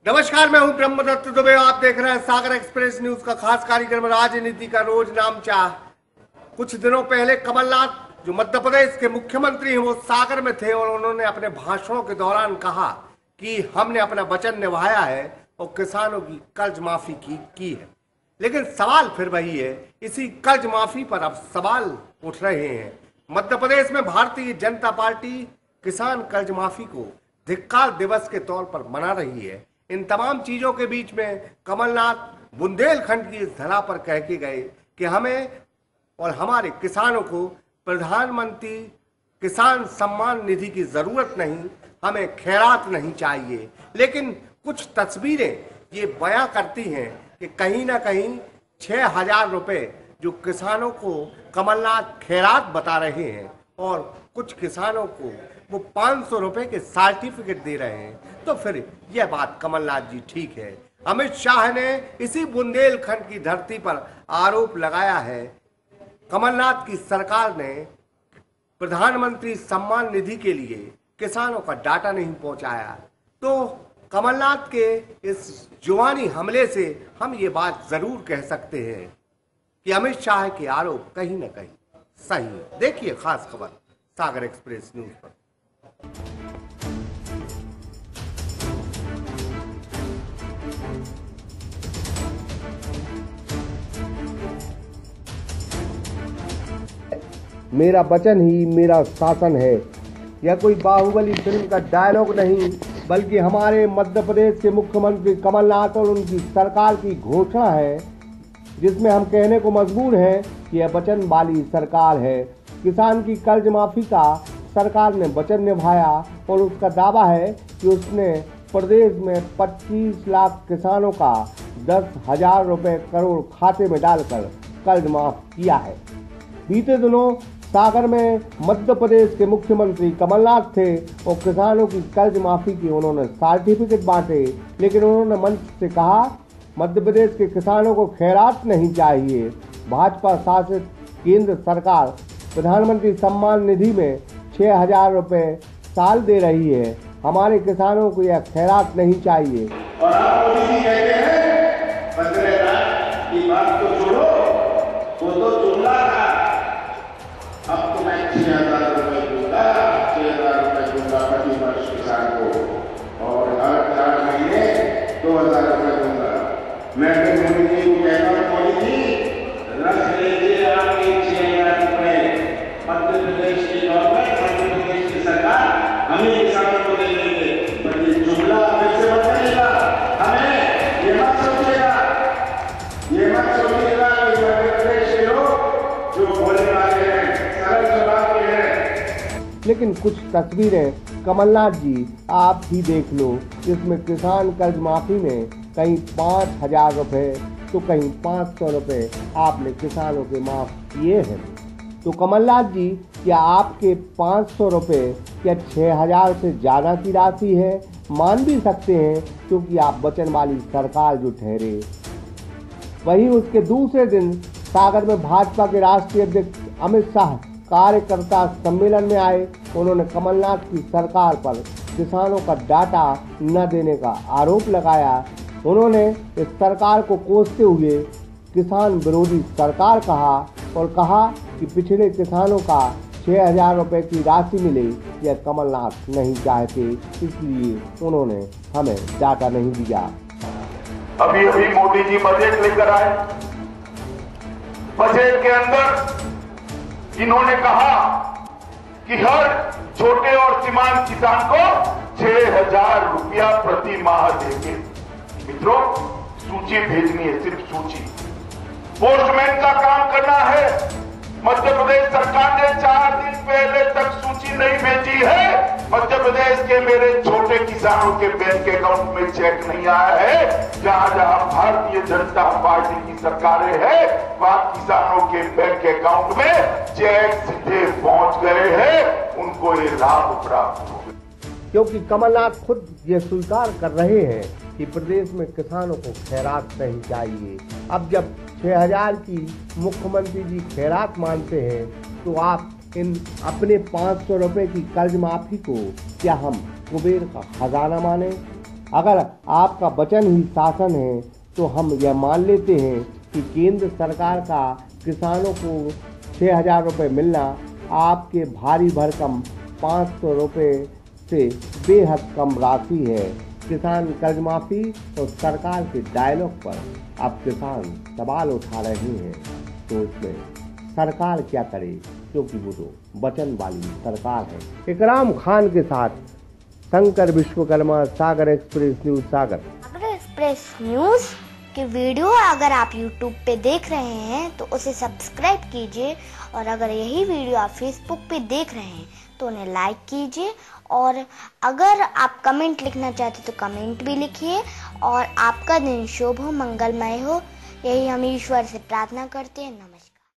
नमस्कार, मैं हूं ब्रह्मदत्त दुबे। आप देख रहे हैं सागर एक्सप्रेस न्यूज का खास कार्यक्रम राजनीति का रोज नामचा। कुछ दिनों पहले कमलनाथ जो मध्य प्रदेश के मुख्यमंत्री हैं वो सागर में थे और उन्होंने अपने भाषणों के दौरान कहा कि हमने अपना वचन निभाया है और किसानों की कर्ज माफी की है। लेकिन सवाल फिर वही है, इसी कर्ज माफी पर अब सवाल उठ रहे हैं। मध्य प्रदेश में भारतीय जनता पार्टी किसान कर्ज माफी को धिक्कार दिवस के तौर पर मना रही है। इन तमाम चीजों के बीच में कमलनाथ बुंदेलखंड की इस धरा पर कह के गए कि हमें और हमारे किसानों को प्रधानमंत्री किसान सम्मान निधि की जरूरत नहीं, हमें खैरात नहीं चाहिए। लेकिन कुछ तस्वीरें ये बयां करती हैं कि कहीं ना कहीं 6,000 रुपए जो किसानों को कमलनाथ खैरात बता रहे हैं और कुछ किसानों को वो 500 रुपए के सर्टिफिकेट दे रहे हैं, तो फिर यह बात कमलनाथ जी ठीक है। अमित शाह ने इसी बुंदेलखंड की धरती पर आरोप लगाया है कमलनाथ की सरकार ने प्रधानमंत्री सम्मान निधि के लिए किसानों का डाटा नहीं पहुंचाया। तो कमलनाथ के इस जुबानी हमले से हम ये बात जरूर कह सकते हैं कि अमित शाह के आरोप कहीं ना कहीं सही है। देखिए खास खबर सागर एक्सप्रेस न्यूज पर। मेरा वचन ही मेरा शासन है, यह कोई बाहुबली फिल्म का डायलॉग नहीं, बल्कि हमारे मध्य प्रदेश के मुख्यमंत्री कमलनाथ और उनकी सरकार की घोषणा है, जिसमें हम कहने को मजबूर हैं कि यह वचन वाली सरकार है। किसान की कर्ज माफी का सरकार ने वचन निभाया और उसका दावा है कि उसने प्रदेश में 25 लाख किसानों का 10,000 रुपए करोड़ खाते में डालकर कर्ज माफ किया है। बीते दिनों सागर में मध्य प्रदेश के मुख्यमंत्री कमलनाथ थे और किसानों की कर्ज माफी की उन्होंने सर्टिफिकेट बांटे, लेकिन उन्होंने मंच से कहा मध्य प्रदेश के किसानों को खैरात नहीं चाहिए। भाजपा शासित केंद्र सरकार प्रधानमंत्री सम्मान निधि में 6,000 रुपए साल दे रही है, हमारे किसानों को यह खैरात नहीं चाहिए। और आप मोदी जी कहते हैं 15 लाख की बात तो छोड़ो, वो तो जुमला था। अब तो मैं 6,000 रुपए दूंगा, 6,000 रुपए दूंगा प्रति वर्ष किसान को और हर 4 महीने 2,000 रुपए दूंगा। मैं तो मोदी जी को कहता हूँ, मोदी जी रख लीजिए आपके 6,000 रुपए। मध्य प्रदेश की गवर्नमेंट, मध्य प्रदेश की सरकार हमें किसानों को दे देंगे, पर ये जुमला हमें से मत करेगा। हमें ये मत सोचिएगा कि मध्य प्रदेश के लोग जो बोलने वाले हैं सरल जवाब के हैं। लेकिन कुछ तस्वीरें कमलनाथ जी आप ही देख लो, जिसमें किसान कर्ज माफी में कहीं 5,000 रुपए तो कहीं 500 रुपए आपने किसानों के माफ किए हैं। तो कमलनाथ जी, क्या आपके 500 रुपए क्या 6,000 से ज्यादा की राशि है? मान भी सकते हैं क्योंकि आप वचन वाली सरकार जो ठहरे। वहीं उसके दूसरे दिन सागर में भाजपा के राष्ट्रीय अध्यक्ष अमित शाह कार्यकर्ता सम्मेलन में आए। उन्होंने कमलनाथ की सरकार पर किसानों का डाटा न देने का आरोप लगाया। उन्होंने इस सरकार को कोसते हुए किसान विरोधी सरकार कहा और कहा कि पिछड़े किसानों का 6,000 रुपए की राशि मिले यह कमलनाथ नहीं चाहते, इसलिए उन्होंने हमें डाटा नहीं दिया। अभी अभी मोदी जी बजट लेकर आए। बजट के अंदर इन्होंने कहा कि हर छोटे और सीमांत किसान को 6,000 रुपया प्रति माह देंगे। मित्रों, सूची भेजनी है, सिर्फ सूची। पोस्टमैन का काम करना है। मध्य प्रदेश सरकार ने 4 दिन पहले तक सूची नहीं भेजी है। मध्य प्रदेश के मेरे छोटे किसानों के बैंक अकाउंट में चेक नहीं आया है। जहां जहां भारतीय जनता पार्टी की सरकारें हैं, वहां किसानों के बैंक अकाउंट में चेक सीधे पहुंच गए हैं, उनको ये लाभ प्राप्त हो गए। क्योंकि कमलनाथ खुद ये स्वीकार कर रहे हैं कि प्रदेश में किसानों को खैरात नहीं चाहिए। अब जब 6,000 की मुख्यमंत्री जी खैरात मानते हैं, तो आप इन अपने 500 रुपए की कर्ज माफी को क्या हम कुबेर का खजाना माने? अगर आपका वचन ही शासन है तो हम यह मान लेते हैं कि केंद्र सरकार का किसानों को 6,000 रुपये मिलना आपके भारी भरकम 500 रुपये से बेहद कम राशि है। किसान कर्ज माफी और सरकार के डायलॉग पर अब किसान सवाल उठा रहे हैं, तो इसमें सरकार क्या करे, क्योंकि वो तो वचन वाली सरकार है। इकराम खान के साथ शंकर विश्वकर्मा, सागर एक्सप्रेस न्यूज सागर। सागर एक्सप्रेस न्यूज की वीडियो अगर आप YouTube पे देख रहे हैं तो उसे सब्सक्राइब कीजिए, और अगर यही वीडियो आप Facebook पे देख रहे हैं तो उन्हें लाइक कीजिए, और अगर आप कमेंट लिखना चाहते तो कमेंट भी लिखिए। और आपका दिन शुभ हो, मंगलमय हो, यही हम ईश्वर से प्रार्थना करते हैं। नमस्कार।